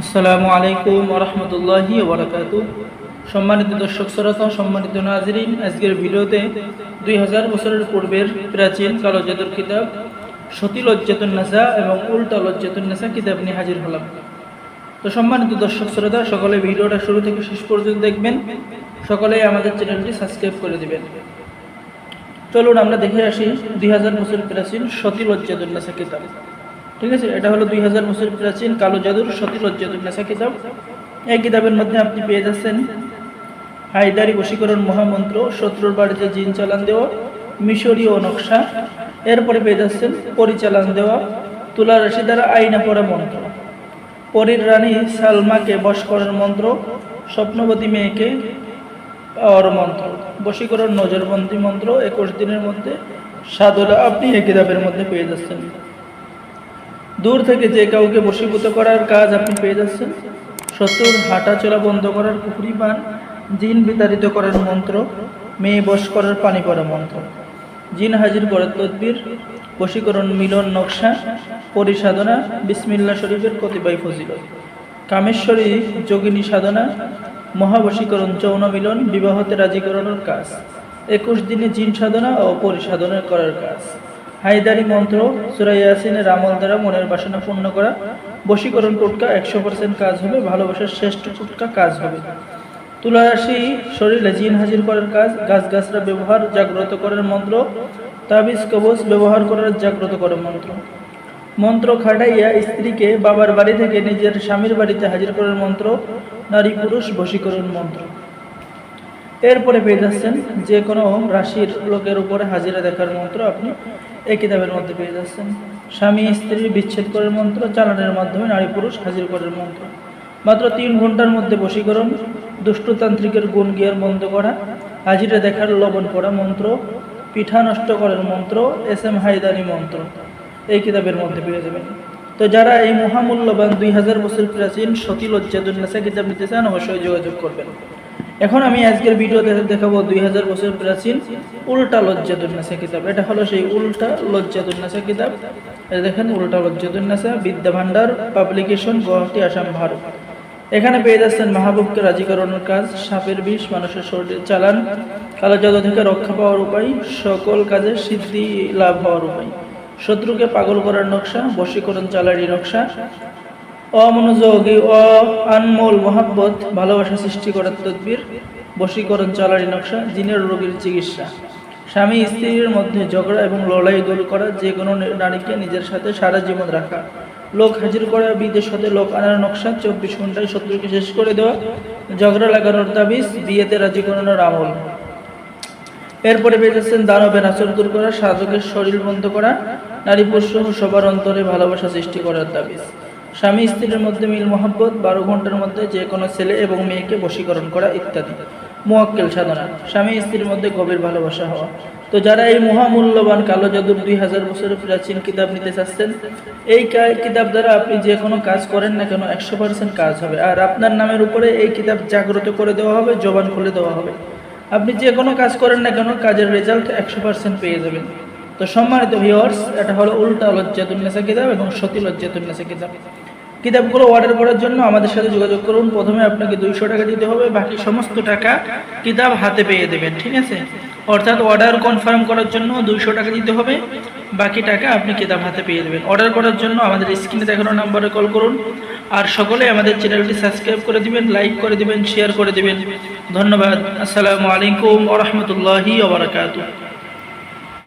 আসসালামু আলাইকুম ওয়া রাহমাতুল্লাহি ওয়া বারাকাতুহু। সম্মানিত দর্শক শ্রোতা, সম্মানিত নাজরিন, আজকের ভিডিওতে 2000 বছরের পূর্বের প্রাচীন কালো জাদুর কিতাব সতী লজ্জাতুন নেসা এবং উল্টা লজ্জাতুন নেসা কিতাব নিয়ে হাজির হলাম। তো সম্মানিত দর্শক শ্রোতা, সকলে ভিডিওটা শুরু থেকে শেষ পর্যন্ত দেখবেন, সকলেই আমাদের চ্যানেলটি সাবস্ক্রাইব করে দিবেন। চলুন আমরা দেখে আসি 2000 বছর প্রাচীন সতী লজ্জাতুন নেসা কিতাব। ঠিক আছে, এটা হলো 2000 বছর প্রাচীন কালো জাদুর সতী লজ্জাতুন নেসা কিতাব। এই কিতাবের মধ্যে আপনি পেয়ে যাচ্ছেন হায়দারি বশীকরণ মহামন্ত্র, শত্রুর বাড়িতে জিন চালান দেওয়া, মিশরীয় নকশা। এরপরে পেয়ে যাচ্ছেন পরিচালন দেওয়া, তুলা রাশি দ্বারা আইনা পড়া মন্ত্র, পরীর রানী সালমাকে বশ করার মন্ত্র, স্বপ্নবতী মেয়েকে পাওয়ার মন্ত্র, বশীকরণ নজরবন্দি মন্ত্র। 21 দিনের মধ্যে সাধনা আপনি এই কিতাবের মধ্যে পেয়ে যাচ্ছেন। দূর থেকে যে কাউকে বশীভূত করার কাজ আপনি পেয়ে যাচ্ছেন। শত্রুর হাঁটা চলা বন্ধ করার পুকুরি পান, জিন বিতাড়িত করার মন্ত্র, মেয়ে বশ করার পানি পড়া মন্ত্র, জিন হাজির করার তদবির, বশীকরণ মিলন নকশা, পরিসাধনা, বিসমিল্লাহ শরীফের কতিপয় ফজিলত, কামেশ্বরী যোগিনী সাধনা, মহাবশীকরণ যৌন মিলন, বিবাহতে রাজি করানোর কাজ, 21 দিনে জিন সাধনা ও পরিসাধনা করার কাজ, হায়দারি মন্ত্র, সূরা ইয়াসিনের আমল দ্বারা মনের বাসনা পূর্ণ করা, বশীকরণ টোটকা 100% কাজ হবে, ভালোবাসার শ্রেষ্ঠ টোটকা কাজ হবে, তুলা রাশি শরীরে জিন হাজির করার কাজ, গাছগাছরা ব্যবহার জাগ্রত করার মন্ত্র, তাবিজ কবচ ব্যবহার করার জাগ্রত করার মন্ত্র, মন্ত্র খাটাইয়া স্ত্রীকে বাবার বাড়ি থেকে নিজের স্বামীর বাড়িতে হাজির করার মন্ত্র, নারী পুরুষ বশীকরণ মন্ত্র। এরপরে পেয়ে যাচ্ছেন যে কোনো রাশির লোকের উপরে হাজিরা দেখার মন্ত্র আপনি এই কিতাবের মধ্যে পেয়ে যাচ্ছেন। স্বামী স্ত্রীর বিচ্ছেদ করার মন্ত্র, চালানের মাধ্যমে নারী পুরুষ হাজির করার মন্ত্র, মাত্র 3 ঘন্টার মধ্যে বশীকরণ, দুষ্টতান্ত্রিকের গুণ গিয়ার বন্ধ করা, হাজিরা দেখার লবণ পড়া মন্ত্র, পিঠা নষ্ট করার মন্ত্র, SM হায়দারি মন্ত্র এই কিতাবের মধ্যে পেয়ে যাবেন। তো যারা এই মহামূল্যবান 2000 বছর প্রাচীন সতী লজ্জাতুন নেসা কিতাব নিতে চান, অবশ্যই যোগাযোগ করবেন। এখন আমি আজকের ভিডিওতে দেখাবো 2000 বছর প্রাচীন উল্টা লজ্জাতুন নেসা কিতাব। এটা হলো সেই উল্টা লজ্জাতুন নেসা কিতাব। এটা দেখেন, উল্টা লজ্জাতুন নেসা, বিদ্যা ভান্ডার পাবলিকেশন, গুয়াহাটি, আসাম, ভারত। এখানে পেয়ে যাচ্ছেন মাহবুবকে রাজি করানোর কাজ, সাপের বিষ, মানুষের শরীরে চালান, কালো জাদু থেকে রক্ষা পাওয়ার উপায়, সকল কাজে সিদ্ধি লাভ হওয়ার উপায়, শত্রুকে পাগল করার নকশা, বশীকরণ চালারি নকশা, অমনোযোগী ও আনমোল মহাব্বত, ভালোবাসা সৃষ্টি করার তদবির, বশীকরণ চালারি নকশা, জিনের রোগীর চিকিৎসা, স্বামী স্ত্রীর মধ্যে ঝগড়া এবং লড়াই দূর করা, যে কোনো নারীকে নিজের সাথে সারা জীবন রাখা, লোক হাজির করা, বিদেশ হতে লোক আনার নকশা, 24 ঘন্টায় শত্রুকে শেষ করে দেওয়া, ঝগড়া লাগানোর তাবিজ, বিয়েতে রাজি করানোর আমল। এরপরে পেয়ে যাচ্ছেন দানবের আচর দূর করা, সাধকের শরীর বন্ধ করা, নারী পুরুষ সবার অন্তরে ভালোবাসা সৃষ্টি করার তাবিজ, স্বামী স্ত্রীর মধ্যে মিল মহাব্বত, 12 ঘন্টার মধ্যে যে কোনো ছেলে এবং মেয়েকে বশীকরণ করা ইত্যাদি, মুয়াক্কেল সাধনা, স্বামী স্ত্রীর মধ্যে গভীর ভালোবাসা হওয়া। তো যারা এই মহামূল্যবান কালো জাদুর 2000 বছরের প্রাচীন কিতাব নিতে চাচ্ছেন, এই কিতাব দ্বারা আপনি যে কোনো কাজ করেন না কেন 100% কাজ হবে। আর আপনার নামের উপরে এই কিতাব জাগ্রত করে দেওয়া হবে, জবান খুলে দেওয়া হবে। আপনি যে কোনো কাজ করেন না কেন কাজের রেজাল্ট 100% পেয়ে যাবেন। তো সম্মানিত ভিউয়ার্স, এটা হলো উল্টা লজ্জাতুন নেসা কিতাব এবং সতী লজ্জাতুন নেসা কিতাব। কিতাবগুলো অর্ডার করার জন্য আমাদের সাথে যোগাযোগ করুন। প্রথমে আপনাকে 200 টাকা দিতে হবে, বাকি সমস্ত টাকা কিতাব হাতে পেয়ে দেবেন। ঠিক আছে, অর্থাৎ অর্ডার কনফার্ম করার জন্য 200 টাকা দিতে হবে, বাকি টাকা আপনি কিতাব হাতে পেয়ে দেবেন। অর্ডার করার জন্য আমাদের স্ক্রিনে দেখানো নাম্বারে কল করুন। আর সকলে আমাদের চ্যানেলটি সাবস্ক্রাইব করে দিবেন, লাইক করে দিবেন, শেয়ার করে দিবেন। ধন্যবাদ। আসসালামু আলাইকুম ওয়া রাহমাতুল্লাহি ওয়া বারাকাতুহু।